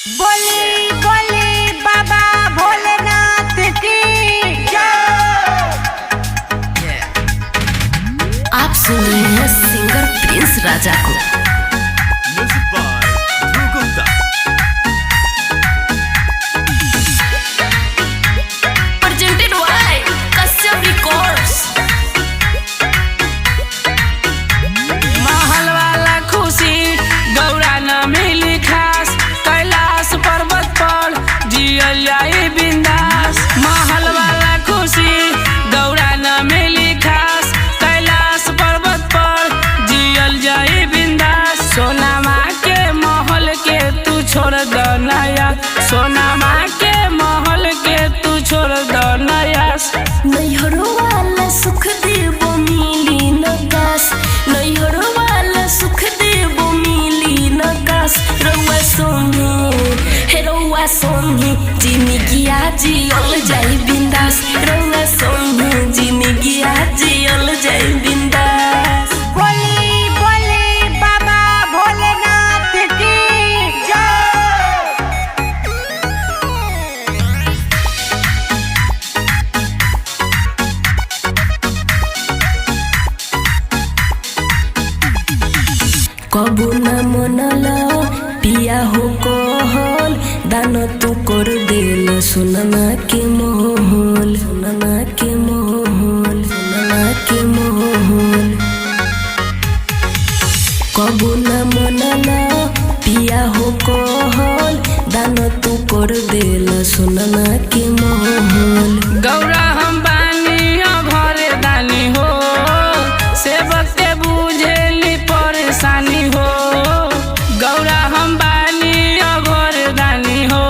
बोली बोली बाबा भोलेनाथ की जय। आप सुन रहे हैं सिंगर प्रिंस राजा को। Music by Dhruv Gupta. Presented by Kashyap Records। महल वाला खुशी गौरा न मिली खास, कैलाश पर्वत पर जियल जाई बिंदास। महल वाला खुशी गौरा न मिली खास, कैलाश पर्वत पर जियल जाई बिंदास। सोनामा के महल के तू छोड़ द नया, सोनामा के महल के तू छोड़ द नयास। नैहरो वाला सुख देबो मिली नकाश, नैहरो वाला सुख देबो मिली नकाश। रउआ सोनी हे रउआ सोनी जिंदगी जियल जाई बिंदास, रउआ सोनी जिंदगी जियल जाई बिंदास। बोली बोली बाबा भोलेनाथ की जय। कबू न मनल पिया हो कहल, दान तू कर देल सोनमा के मोहल, सोनमा के मोहल, सोनमा के मोहल। कबू न मनल पिया हो कहल, दान तू कर देल सोनमा के मोहल। गौरा हम बानी घरे दानी हो, सेवक के बुझेली परेशानी हो। गौरा हम बानी घरे दानी हो,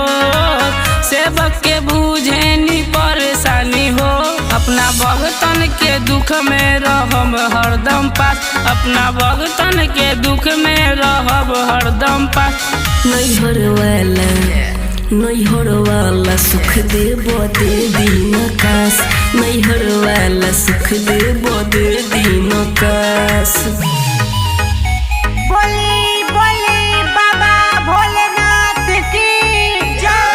सेवक के बुझेनी परेशानी हो। अपना भगतन के दुख में रहब हरदम पास, अपना भगतन के दुख में रहब हरदम पास। नैहर वाला नैहर वाला सुख देबो दे दिन काश, नैहर वाला सुख देबो दे दिन काश। बोली बोली बाबा भोलेनाथ की जय।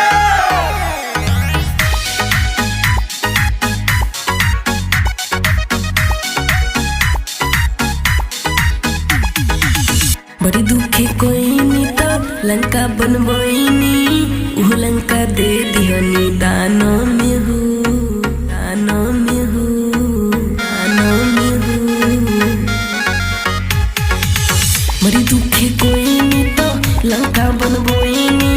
बड़ी दुखे कोइनी त लंका बनबोइनी, उ लंका दे दिहनी दानो में हो, दानो में हो, दानो में हो। बड़ी दुखे कोइनी त लंका बनबोइनी,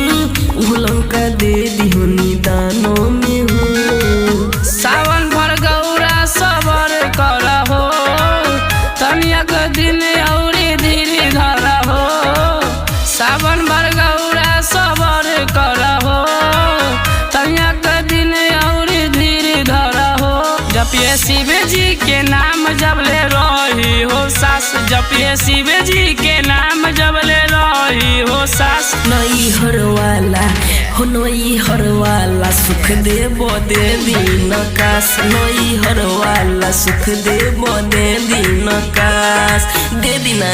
उ लंका दे दिहनी दानो में हो। सावन भर गौरा सबर कर हो, तनिक दिन औरी धीरे धर हो। सावन भर गौरा सबर कर हो, तनिक दिन औरी धीरे धर हो। जपिए शिव जी के नाम जबले रही हो सास, जपिए शिव जी के नाम जबले रही हो सास। नैहर वाला हो नैहर वाला सुख देबो दे दिन काश, नैहर वाला सुख देबो दे दिन काश। दे दिना